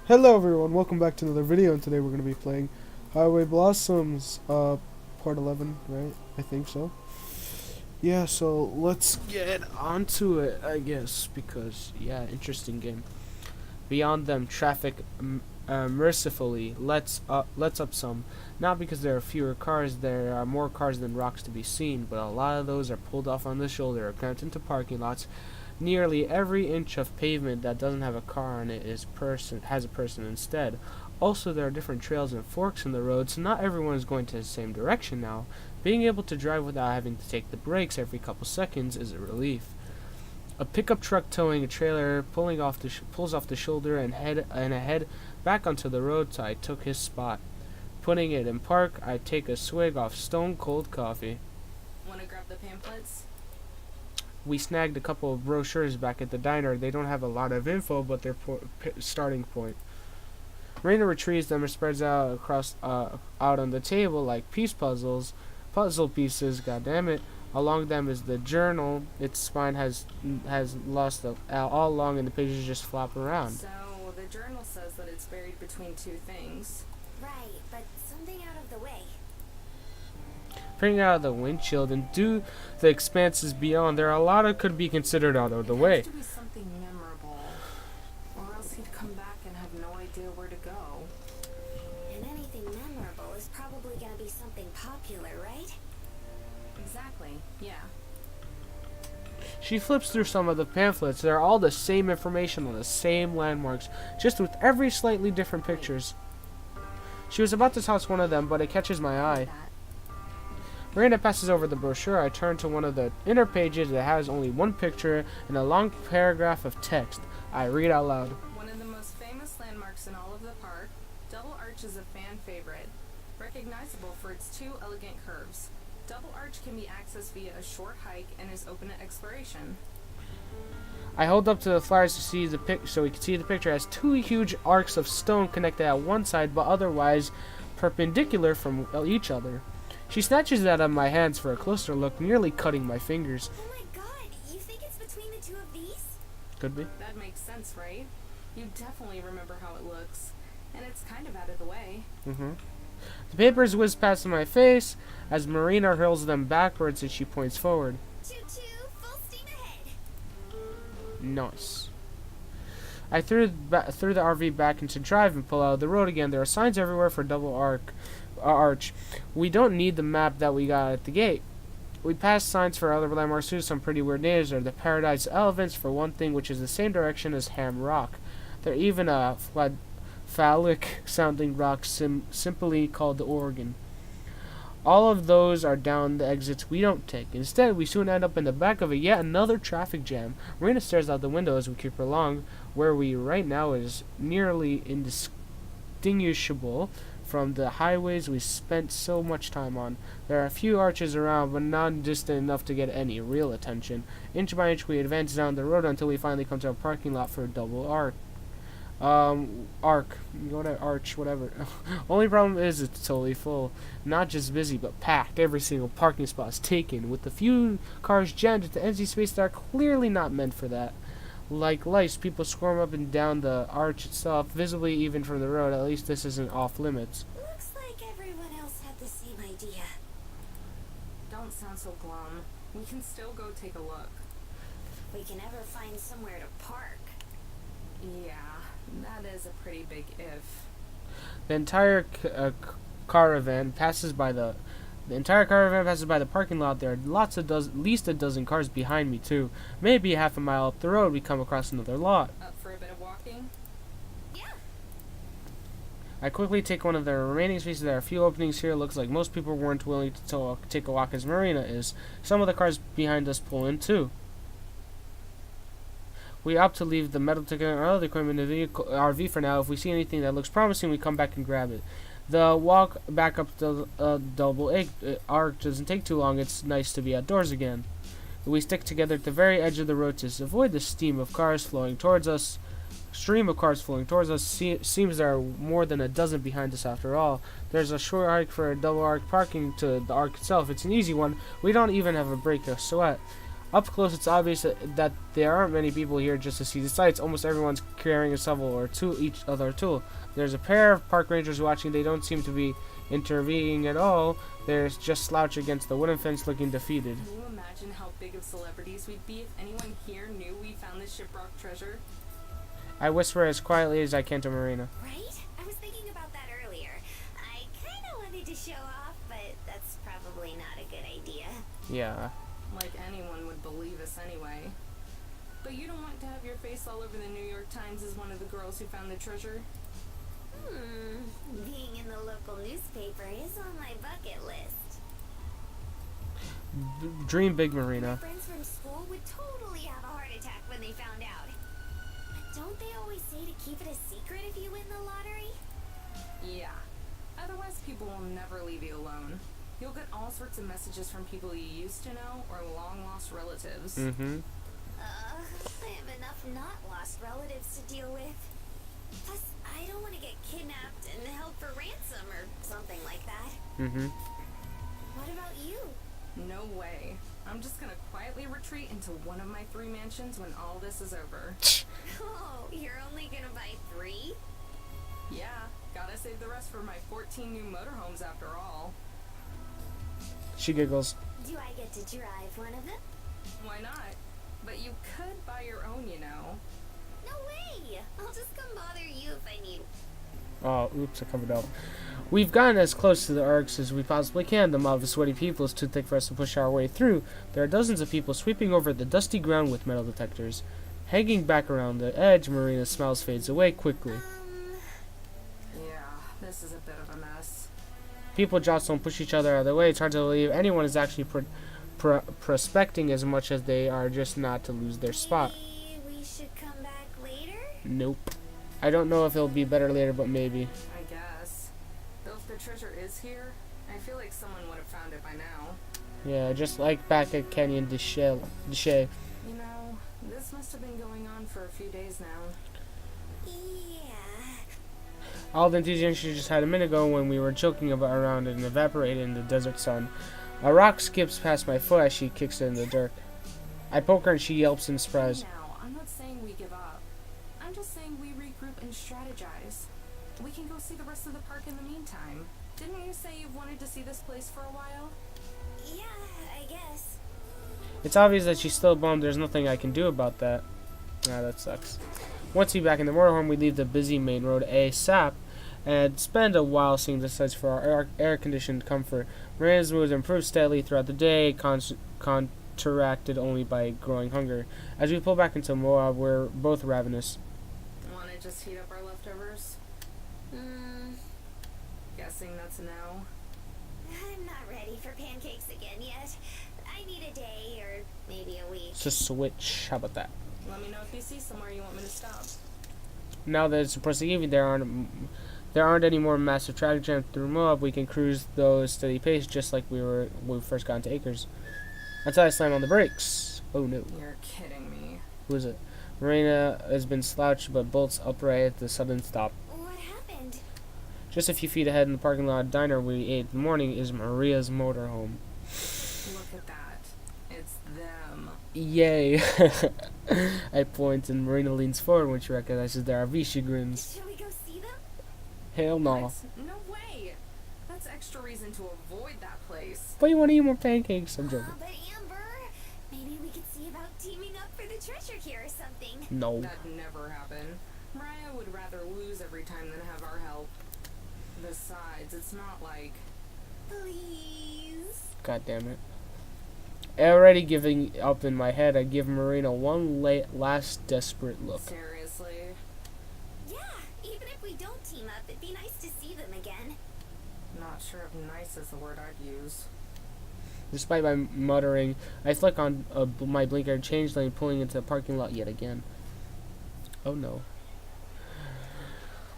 Hello everyone, welcome back to another video, and today we're going to be playing Highway Blossoms, part 11, right? I think so. Yeah, so let's get onto it, I guess, because, yeah, interesting game. Beyond them, traffic mercifully lets up some. Not because there are fewer cars, there are more cars than rocks to be seen, but a lot of those are pulled off on the shoulder or cramped into parking lots. Nearly every inch of pavement that doesn't have a car on it has a person instead. Also, there are different trails and forks in the road, so not everyone is going to the same direction now. Being able to drive without having to take the brakes every couple seconds is a relief. A pickup truck towing a trailer pulls off the shoulder and head back onto the roadside took his spot. Putting it in park, I take a swig off stone cold coffee. Want to grab the pamphlets? We snagged a couple of brochures back at the diner. They don't have a lot of info, but they're starting point. Marina retrieves them and spreads out out on the table like puzzle pieces. God damn it! Along them is the journal. Its spine has lost all along, and the pages just flop around. So the journal says that it's buried between two things. Right, but something out of the way. Bring out the windshield and do the expanses beyond. There are a lot that could be considered out of the way. It has to be something memorable, or else he'd come back and have no idea where to go. And anything memorable is probably gonna be something popular, right? Exactly, yeah. She flips through some of the pamphlets. They're all the same information on the same landmarks, just with every slightly different pictures. She was about to toss one of them, but it catches my eye. Marina passes over the brochure. I turn to one of the inner pages that has only one picture and a long paragraph of text. I read out loud. One of the most famous landmarks in all of the park, Double Arch is a fan favorite, recognizable for its two elegant curves. Double Arch can be accessed via a short hike and is open to exploration. I hold up to the flyers to see so we can see the picture. It has two huge arcs of stone connected at one side, but otherwise perpendicular from each other. She snatches it out of my hands for a closer look, nearly cutting my fingers. Oh my god, you think it's between the two of these? Could be. That makes sense, right? You definitely remember how it looks, and it's kind of out of the way. The papers whiz past my face as Marina hurls them backwards and she points forward. Choo-choo, full steam ahead. Nice. I threw the RV back into drive and pull out of the road again. There are signs everywhere for Double Arch. We don't need the map that we got at the gate. We passed signs for other landmarks too. Some pretty weird names. There are the Paradise Elephants for one thing, which is the same direction as Ham Rock. There even a phallic sounding rock simply called the Oregon. All of those are down the exits we don't take. Instead, we soon end up in the back of yet another traffic jam. Marina stares out the window as we creep along. Where we right now is nearly indistinguishable from the highways we spent so much time on. There are a few arches around, but not distant enough to get any real attention. Inch by inch, we advance down the road until we finally come to a parking lot for a Double Arch. Arch, whatever. Only problem is it's totally full. Not just busy, but packed. Every single parking spot is taken, with a few cars jammed into empty space that are clearly not meant for that. Like lice, people swarm up and down the arch itself, visibly even from the road. At least this isn't off limits. Looks like everyone else had the same idea. Don't sound so glum. We can still go take a look. We can never find somewhere to park. Yeah, that is a pretty big if. The entire caravan passes by the parking lot. There are at least a dozen cars behind me too. Maybe half a mile up the road, we come across another lot. Up for a bit of walking? Yeah. I quickly take one of the remaining spaces. There are a few openings here. Looks like most people weren't willing to take a walk as Marina is. Some of the cars behind us pull in too. We opt to leave the metal ticket and other equipment in the RV for now. If we see anything that looks promising, we come back and grab it. The walk back up the Double Arch doesn't take too long. It's nice to be outdoors again. We stick together at the very edge of the road to avoid the stream of cars flowing towards us. Seems there are more than a dozen behind us after all. There's a short hike for a Double Arch parking to the arc itself. It's an easy one. We don't even have a break of sweat. Up close, it's obvious that there aren't many people here just to see the sights. Almost everyone's carrying a shovel or each other tool. There's a pair of park rangers watching. They don't seem to be intervening at all. They're just slouched against the wooden fence looking defeated. Can you imagine how big of celebrities we'd be if anyone here knew we found this shipwrecked treasure? I whisper as quietly as I can to Marina. Right? I was thinking about that earlier. I kind of wanted to show off, but that's probably not a good idea. Yeah. Like anyone would believe us anyway. But you don't want to have your face all over the New York Times as one of the girls who found the treasure? Being in the local newspaper is on my bucket list. Dream big, My Marina. friends from school would totally have a heart attack when they found out. But don't they always say to keep it a secret if you win the lottery? Yeah. Otherwise, people will never leave you alone. You'll get all sorts of messages from people you used to know or long-lost relatives. Mm-hmm. I have enough not lost relatives to deal with. Plus, I don't want to get kidnapped and held for ransom or something like that. Mm-hmm. What about you? No way. I'm just gonna quietly retreat into one of my 3 mansions when all this is over. Oh, you're only gonna buy 3? Yeah, gotta save the rest for my 14 new motorhomes after all. She giggles. Do I get to drive one of them? Why not? But you could buy your own, you know. No way! I'll just come bother you if I need. Oh, oops, I covered up. We've gotten as close to the Arcs as we possibly can. The mob of sweaty people is too thick for us to push our way through. There are dozens of people sweeping over the dusty ground with metal detectors. Hanging back around the edge, Marina's smile fades away quickly. Yeah, this is a bit of a mess. People jostle and push each other out of the way. It's hard to believe anyone is actually prospecting as much as they are just not to lose their spot. Maybe we should come back later? Nope. I don't know if it'll be better later, but maybe. I guess. Though if the treasure is here, I feel like someone would have found it by now. Yeah, just like back at Canyon de Chelly. You know, this must have been going on for a few days now. Yeah. All the enthusiasm she just had a minute ago when we were joking about around it and evaporated in the desert sun. A rock skips past my foot as she kicks it in the dirt. I poke her and she yelps in surprise. Now, I'm not saying we give up. I'm just saying we regroup and strategize. We can go see the rest of the park in the meantime. Didn't you say you've wanted to see this place for a while? Yeah, I guess. It's obvious that she's still bummed. There's nothing I can do about that. That sucks. Once we're back in the motorhome, we leave the busy main road ASAP and spend a while seeing the sights for our air-conditioned comfort. Marina's mood improved steadily throughout the day, counteracted only by growing hunger. As we pull back into Moab, we're both ravenous. Want to just heat up our leftovers? Guessing that's a no. I'm not ready for pancakes again yet. I need a day or maybe a week. It's a switch. How about that? Let me know if you see somewhere you want me to stop. Now that it's depressing evening, there aren't any more massive traffic jams through Moab. We can cruise those steady pace just like when we first got into Acres. Until I slam on the brakes. Oh no. You're kidding me. Who is it? Marina has been slouched but bolts upright at the sudden stop. What happened? Just a few feet ahead in the parking lot diner we ate in the morning is Maria's motorhome. Look at that. It's them. Yay! I point and Marina leans forward when she recognizes their RV. She grins. Shall we go see them? Hell no. What? No way. That's extra reason to avoid that place. But you want to eat more pancakes? I'm joking. But Amber, maybe we could see about teaming up for the treasure here or something. No. That'd never happen. Mariah would rather lose every time than have our help. Besides, it's not like... Please. God damn it. Already giving up in my head, I give Marina one last desperate look. Seriously? Yeah, even if we don't team up, it'd be nice to see them again. Not sure if nice is the word I'd use. Despite my muttering, I flick on my blinker and change lane, pulling into the parking lot yet again. Oh no.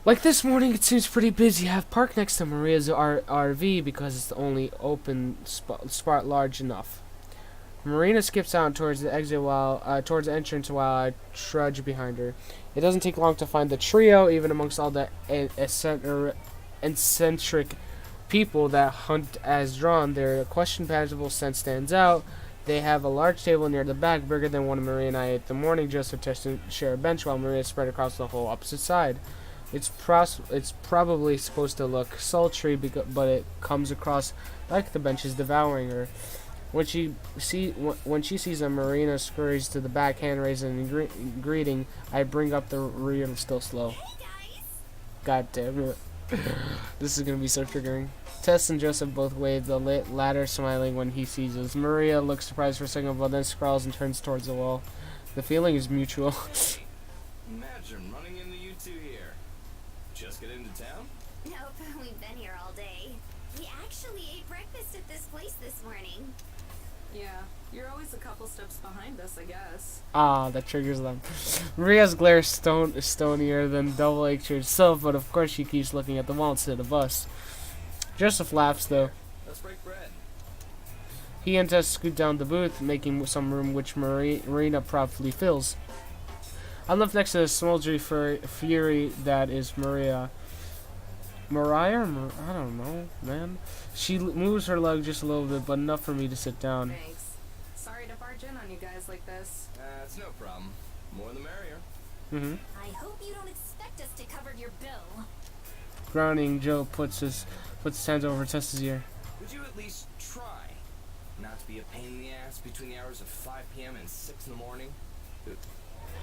Like this morning, it seems pretty busy. I have parked next to Maria's RV because it's the only open spot large enough. Marina skips out towards the exit towards the entrance while I trudge behind her. It doesn't take long to find the trio, even amongst all the eccentric people that hunt as drawn. Their questionable sense stands out. They have a large table near the back, bigger than one Maria and I ate. The morning Joseph tested to share a bench while Maria spread across the whole opposite side. It's probably supposed to look sultry, but it comes across like the bench is devouring her. When she sees a Marina scurries to the back, hand raised in greeting. I bring up the rear still slow. Hey guys! God damn it. This is gonna be so triggering. Tess and Joseph both wave, the latter smiling when he sees us. Maria looks surprised for a second, but then scrawls and turns towards the wall. The feeling is mutual. Hey, imagine running into you two here. Just get into town? Nope, we've been here all day. We actually ate breakfast at this place this morning. Yeah, you're always a couple steps behind us, I guess. Ah, that triggers them. Maria's glare is stonier than Double H herself, but of course she keeps looking at the wall instead of us. Joseph laughs, though. Let's break bread. He and Tess scoot down the booth, making some room which Marina promptly fills. I'm left next to the smoldering fury that is Maria. Mariah? I don't know, man. She moves her leg just a little bit, but enough for me to sit down. Thanks. Sorry to barge in on you guys like this. It's no problem. More the merrier. I hope you don't expect us to cover your bill. Groaning, Joe puts his hands over Tess's ear. Would you at least try not to be a pain in the ass between the hours of 5 p.m. and 6 in the morning?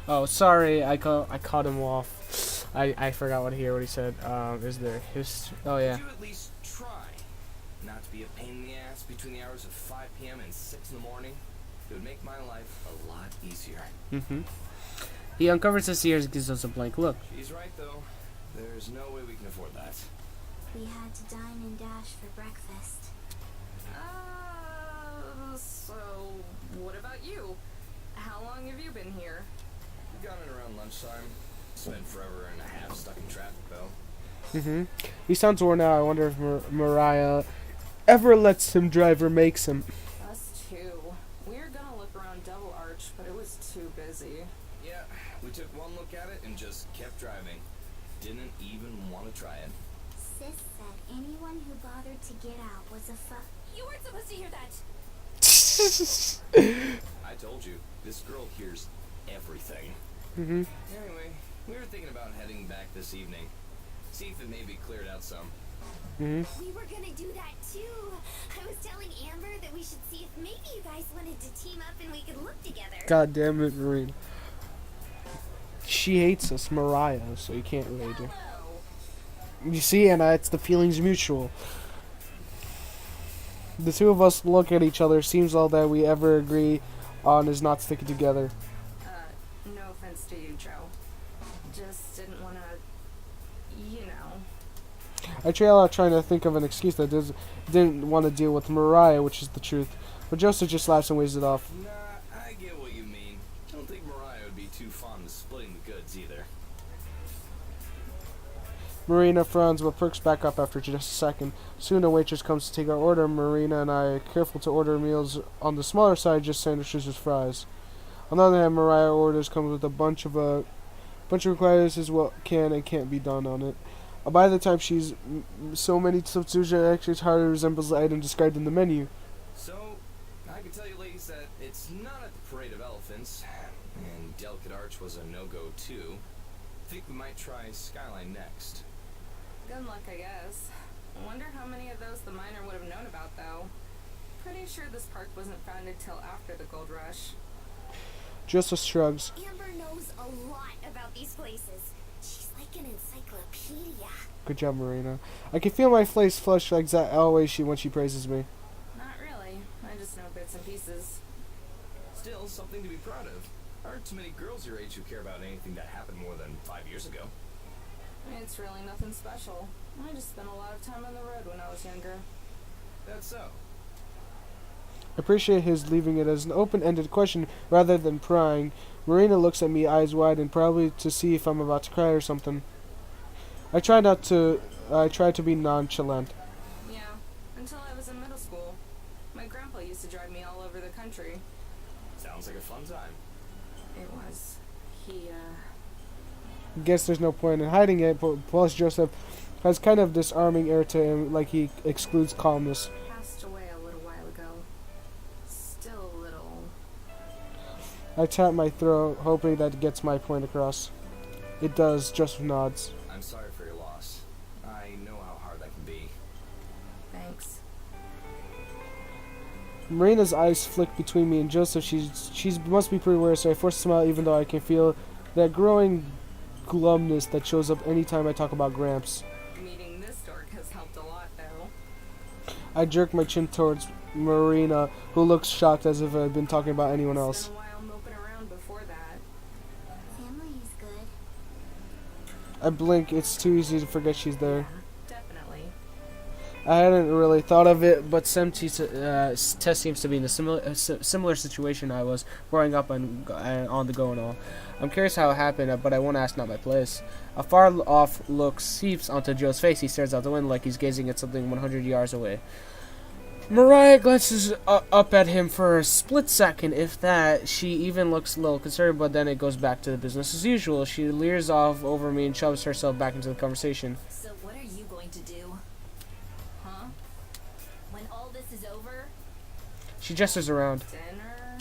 Oh, sorry, I caught him off. I forgot what he said. Is there history? Oh yeah. Would you at least try not to be a pain in the ass between the hours of 5 p.m. and 6 in the morning? It would make my life a lot easier. He uncovers his ears and gives us a blank look. She's right, though. There's no way we can afford that. We had to dine and dash for breakfast. So, what about you? How long have you been here? We got in around lunchtime. Spent forever and a half stuck in traffic, though. He sounds worn out. I wonder if Mariah ever lets him drive or makes him. Us too. We were gonna look around Double Arch, but it was too busy. Yeah, we took one look at it and just kept driving. Didn't even want to try it. Sis said anyone who bothered to get out was a You weren't supposed to hear that. I told you, this girl hears everything. Anyway, we were thinking about heading back this evening. See if it maybe cleared out some. We were gonna do that too. I was telling Amber that we should see if maybe you guys wanted to team up and we could look together. God damn it, Marina. She hates us, Mariah, so you can't really do. You see, Anna, it's the feelings mutual. The two of us look at each other. Seems all that we ever agree on is not sticking together. No offense to you, Joe. Just didn't wanna, you know. I trail out trying to think of an excuse that didn't want to deal with Mariah, which is the truth. But Joseph just laughs and waves it off. Nah, I get what you mean. Don't think Mariah would be too fond of splitting the goods either. Marina frowns but perks back up after just a second. Soon a waitress comes to take our order. Marina and I are careful to order meals on the smaller side, just sandwiches with fries. On the other hand, Mariah orders comes with a bunch of requirements as what can and can't be done on it. By the time she's so many substitutions, it actually hardly resembles the item described in the menu. So, I can tell you ladies that it's not at the Parade of Elephants, and Delicate Arch was a no-go too. Think we might try Skyline next. Good luck, I guess. I wonder how many of those the miner would have known about, though. Pretty sure this park wasn't founded till after the gold rush. Joseph shrugs. Amber knows a lot about these places. She's like an encyclopedia. Good job, Marina. I can feel my face flush like that always when she praises me. Not really. I just know bits and pieces. Still, something to be proud of. Aren't too many girls your age who care about anything that happened more than 5 years ago. It's really nothing special. I just spent a lot of time on the road when I was younger. That's so. I appreciate his leaving it as an open-ended question rather than prying. Marina looks at me eyes wide and probably to see if I'm about to cry or something. I try to be nonchalant. Yeah, until I was in middle school. My grandpa used to drive me all over the country. Sounds like a fun time. It was. He, Guess there's no point in hiding it, but plus Joseph has kind of disarming air to him, like he excludes calmness. passed away a little while ago. Still a little I tap my throat, hoping that gets my point across. It does, just nods. I'm sorry for your loss. I know how hard that can be. Thanks. Marina's eyes flick between me and Joseph. She must be pretty weird, so I force a smile even though I can feel that growing glumness that shows up anytime I talk about Gramps. Meeting this dork has helped a lot, though. I jerk my chin towards Marina, who looks shocked as if I had been talking about anyone else. It's been a while moping around before that. Family's good. I blink. It's too easy to forget she's there. Yeah, definitely. I hadn't really thought of it, but Tess seems to be in a similar situation I was, growing up and on the go and all. I'm curious how it happened, but I won't ask, not my place. A far-off look seeps onto Joe's face. He stares out the window like he's gazing at something 100 yards away. Mariah glances up at him for a split second, if that. She even looks a little concerned, but then it goes back to the business as usual. She leers off over me and shoves herself back into the conversation. So what are you going to do? Huh? When all this is over? She gestures around. Dinner?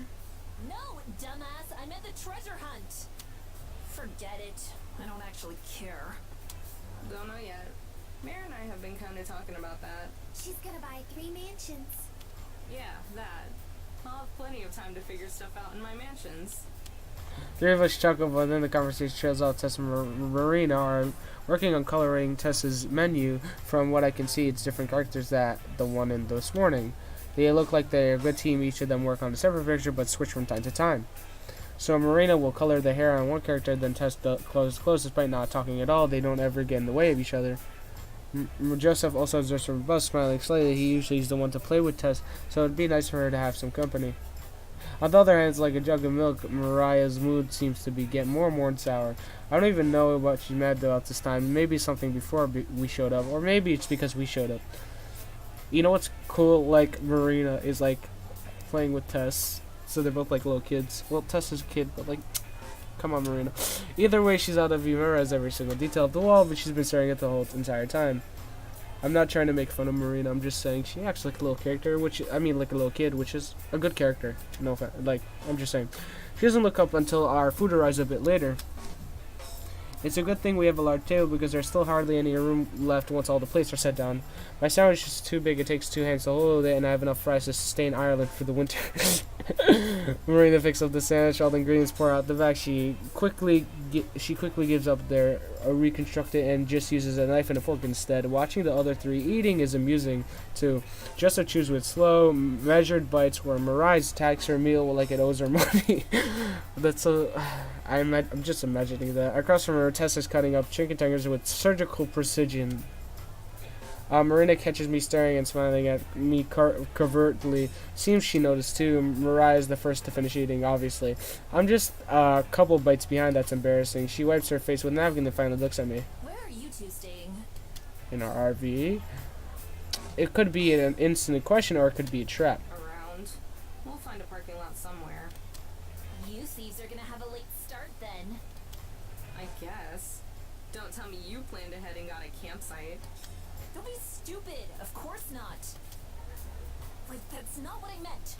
No, dumbass, I meant the treasure hunt. Forget it. I don't actually care. Don't know yet. Mary and I have been kind of talking about that. She's gonna buy 3 mansions. Yeah, that. I'll have plenty of time to figure stuff out in my mansions. Three of us chuckle, but then the conversation trails off. Tess and Marina are working on coloring Tess's menu. From what I can see, it's different characters that the one in this morning. They look like they're a good team. Each of them work on a separate picture, but switch from time to time. So Marina will color the hair on one character, then Tess the clothes despite not talking at all. They don't ever get in the way of each other. Joseph also observes from above, smiling slightly. He usually is the one to play with Tess, so it'd be nice for her to have some company. On the other hand, it's like a jug of milk. Mariah's mood seems to be getting more and more sour. I don't even know what she's mad about this time. Maybe something before we showed up, or maybe it's because we showed up. You know what's cool? Like, Marina is like playing with Tess, so they're both like little kids. Well, Tess is a kid, but like, come on, Marina. Either way, she's out of view. Marina has every single detail of the wall, but she's been staring at the whole entire time. I'm not trying to make fun of Marina. I'm just saying she acts like a little character, like a little kid, which is a good character. No offense. Like, I'm just saying. She doesn't look up until our food arrives a bit later. It's a good thing we have a large table because there's still hardly any room left once all the plates are set down. My sandwich is too big, it takes 2 hands to hold it, and I have enough fries to sustain Ireland for the winter. Marina picks up the sandwich, all the ingredients pour out the back. She quickly gives up their reconstruct it and just uses a knife and a fork instead. Watching the other 3 eating is amusing too. Jessica chews with slow, measured bites, where Mariah attacks her meal like it owes her money. That's so. I'm just imagining that. Across from her, Tess is cutting up chicken tenders with surgical precision. Marina catches me staring and smiling at me covertly. Seems she noticed too. Mariah is the first to finish eating, obviously. I'm just a couple bites behind. That's embarrassing. She wipes her face with a napkin and finally looks at me. Where are you two staying? In our RV. It could be an instant question or it could be a trap. Around. We'll find a parking lot somewhere. You thieves are gonna have a late start then. I guess. Don't tell me you planned ahead and got a campsite. Don't be stupid. Of course not. Like, that's not what I meant.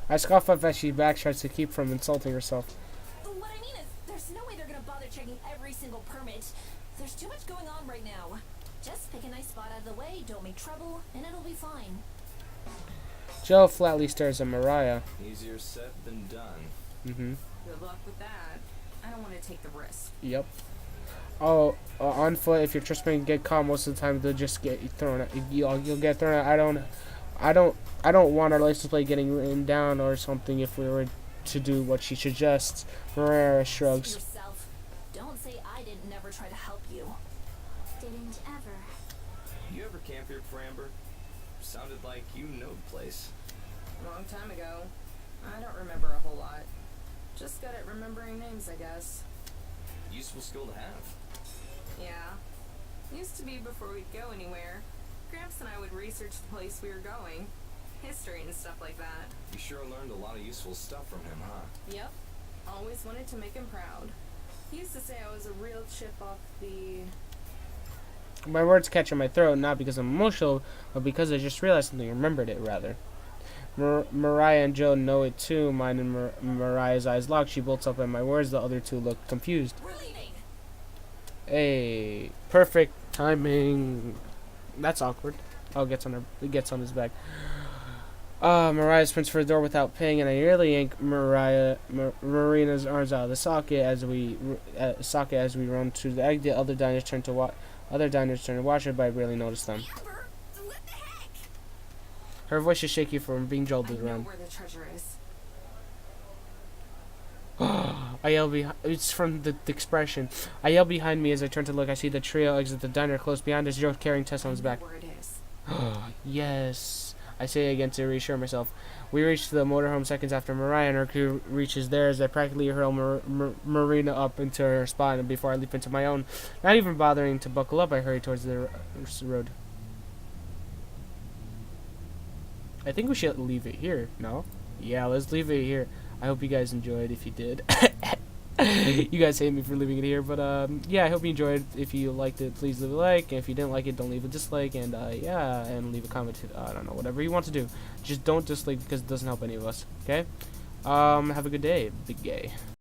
I scoff up as she backtracks to keep from insulting herself. What I mean is, there's no way they're gonna bother checking every single permit. There's too much going on right now. Just pick a nice spot out of the way, don't make trouble, and it'll be fine. Joe flatly stares at Mariah. Easier said than done. Good luck with that. I don't want to take the risk. Yep. Oh, on foot, if you're trespassing, get caught most of the time. They'll just get thrown out. You'll get thrown out. I don't want our license plate getting written down or something if we were to do what she suggests. Mariah shrugs. Yourself. Don't say I didn't never try to help you. Didn't ever. You ever camp here before, Amber? Sounded like you know the place. A long time ago. I don't remember a whole lot. Just good at remembering names, I guess. Useful skill to have. Yeah. Used to be before we'd go anywhere. Gramps and I would research the place we were going. History and stuff like that. You sure learned a lot of useful stuff from him, huh? Yep. Always wanted to make him proud. He used to say I was a real chip off the... My words catch in my throat, not because I'm emotional, but because I just realized something, remembered it rather. Mariah and Joe know it too. Mine and Mariah's eyes locked. She bolts up at my words. The other two look confused. We're leaving. Hey, perfect timing. That's awkward. Oh, it gets on his back. Mariah sprints for the door without paying, and I nearly yank Marina's arms out of the socket as we run to the egg. The other diners turn to watch her, but I barely notice them. Amber, what the heck? Her voice is shaky from being I jolted know around. where the treasure is. I yell it's from the expression. I yell behind me as I turn to look. I see the trio exit the diner close behind us, Joe carrying Tess on his back. Where it is. Yes, I say again to reassure myself. We reach the motorhome seconds after Mariah and her crew reaches theirs. I practically hurl Marina up into her spot, and before I leap into my own, not even bothering to buckle up, I hurry towards the road. I think we should leave it here. No? Yeah, let's leave it here. I hope you guys enjoyed. If you did, you guys hate me for leaving it here, but yeah, I hope you enjoyed. If you liked it, please leave a like, and if you didn't like it, don't leave a dislike, and yeah, and leave a comment. I don't know, whatever you want to do. Just don't dislike because it doesn't help any of us. Okay? Have a good day, big gay.